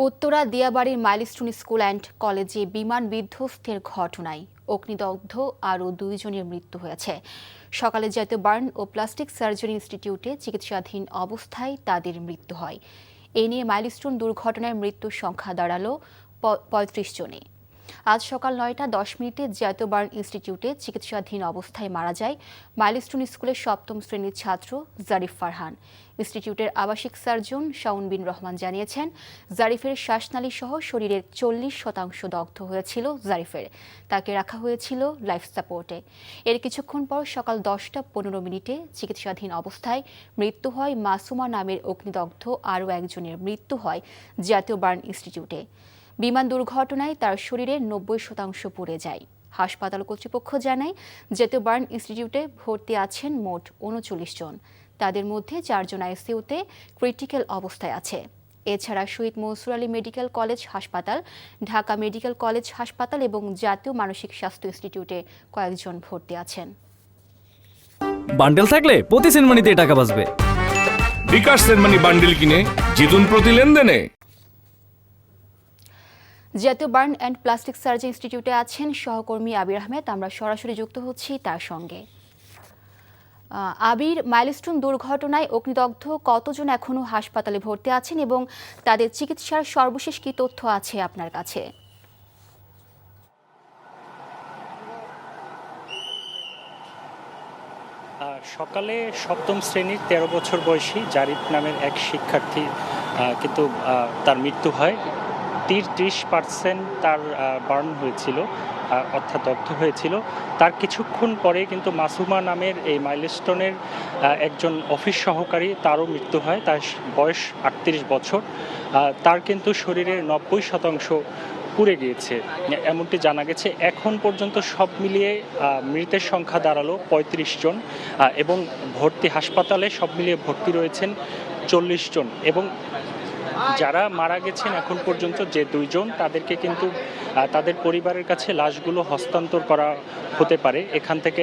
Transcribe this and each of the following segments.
Uttara দিয়াবাড়ির milestone school and কলেজে বিমান বিধ্বস্তের ঘটনায় অগ্নিদগ্ধ আরও 2 জনের মৃত্যু হয়েছে। সকালে জাতীয় বার্ন ও প্লাস্টিক সার্জারি ইনস্টিটিউটে চিকিৎসাধীন অবস্থায় তাদের মৃত্যু হয়। এ নিয়ে মাইলস্টোন দুর্ঘটনায় মৃত্যুর সংখ্যা দাঁড়ালো 35 জনে। আজ সকাল 9টা 10 মিনিটে জাতীয় বার্ন ইনস্টিটিউটে চিকিৎসাধীন অবস্থায় মারা যায় মাইলস্টোন স্কুলের 7ম শ্রেণীর ছাত্র জারিফ ফারহান। ইনস্টিটিউটের আবাসিক সার্জন শাওন বিন রহমান জানিয়েছেন, জারিফের শ্বাসনালী সহ শরীরের 40% দগ্ধ হয়েছিল জারিফের। তাকে রাখা হয়েছিল লাইফ সাপোর্টে। এর কিছুক্ষণ পর সকাল 10টা 15 মিনিটে চিকিৎসাধীন অবস্থায় মৃত্যু হয় মাসুমা নামের অগ্নিদগ্ধ আরও একজনের মৃত্যু হয় জাতীয় বার্ন ইনস্টিটিউটে। বিমান দুর্ঘটনায় তার শরীরের 90% পুড়ে যায়। হাসপাতাল কর্তৃপক্ষ জানায়, জাতীয় বার্ন ইনস্টিটিউটে ভর্তি আছেন মোট 39 জন। তাদের মধ্যে 4 জন আইসিইউতে ক্রিটিক্যাল অবস্থায় আছে। এছাড়া শহীদ মনসুর আলী মেডিকেল কলেজ হাসপাতাল, ঢাকা মেডিকেল কলেজ হাসপাতাল এবং জাতীয় মানসিক স্বাস্থ্য ইনস্টিটিউটে কয়েকজন ভর্তি আছেন। বান্ডেল থাকলে প্রতি সেনমানিতে টাকা বাঁচবে। বিকাশ সেনমানি বান্ডেল কিনে জিতুন প্রতি লেনদেনে। জাতীয় বার্ন অ্যান্ড প্লাস্টিক সার্জারি ইনস্টিটিউটে আছেন সহকর্মী আবির আহমেদ। আমরা সরাসরি যুক্ত হচ্ছি তার সঙ্গে। আবির, মাইলস্টোন দুর্ঘটনায় অগ্নিদগ্ধ কতজন এখনো হাসপাতালে ভর্তি আছেন এবং তাদের চিকিৎসার সর্বশেষ কি তথ্য আছে আপনার কাছে? সকালে 7ম শ্রেণীর 13 বছর বয়সী জারিফ নামের এক শিক্ষার্থী কিন্তু তার মৃত্যু হয়। 30% তার বার্ন হয়েছিল, অর্থাৎ দগ্ধ হয়েছিল। তার কিছুক্ষণ পরে কিন্তু মাসুমা নামের এই মাইলস্টোনের একজন অফিস সহকারী, তারও মৃত্যু হয়। তার বয়স 38 বছর। তার কিন্তু শরীরের 90% পুড়ে গিয়েছে এমনটি জানা গেছে। এখন পর্যন্ত সব মিলিয়ে মৃতের সংখ্যা দাঁড়ালো 35 জন এবং ভর্তি হাসপাতালে সব মিলিয়ে ভর্তি রয়েছেন 40 জন। এবং যারা মারা গেছেন এখন পর্যন্ত যে 2 জন, তাদেরকে কিন্তু তাদের পরিবারের কাছে লাশগুলো হস্তান্তর করা হতে পারে এখান থেকে,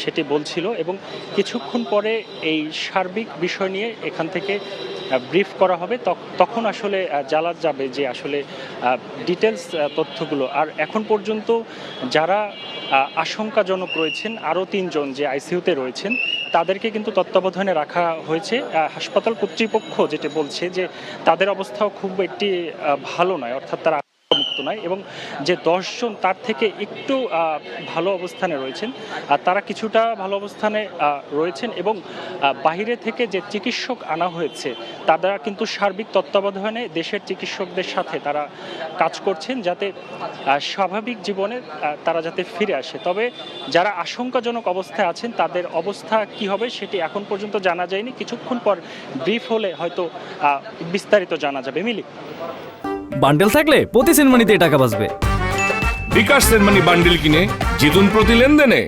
সেটি বলছিল। এবং কিছুক্ষণ পরে এই সার্বিক বিষয় নিয়ে এখান থেকে ব্রিফ করা হবে, তখন আসলে জানা যাবে যে আসলে ডিটেলস তথ্যগুলো। আর এখন পর্যন্ত যারা আশঙ্কাজনক রয়েছেন, আরও 3 জন যে আইসিইউতে রয়েছেন, তাদেরকে কিন্তু তত্ত্বাবধানে রাখা হয়েছে। হাসপাতাল কর্তৃপক্ষ যেটা বলছে যে তাদের অবস্থাও খুব একটি ভালো নয়, অর্থাৎ তারা মুক্ত নয়। এবং যে 10 জন তার থেকে একটু ভালো অবস্থানে রয়েছেন, তারা কিছুটা ভালো অবস্থানে রয়েছেন। এবং বাহিরে থেকে যে চিকিৎসক আনা হয়েছে, তারা কিন্তু সার্বিক তত্ত্বাবধানে দেশের চিকিৎসকদের সাথে তারা কাজ করছেন, যাতে স্বাভাবিক জীবনে তারা যাতে ফিরে আসে। তবে যারা আশঙ্কাজনক অবস্থায় আছেন, তাদের অবস্থা কি হবে সেটি এখন পর্যন্ত জানা যায়নি। কিছুক্ষণ পর ব্রিফ হলে হয়তো বিস্তারিত জানা যাবে। মিলি, বান্ডেল থাকলে প্রতি সেনমানিতে টাকা বাঁচবে। বিকাশ সেনমানি বান্ডেল কিনে জিতুন প্রতি লেনদেনে।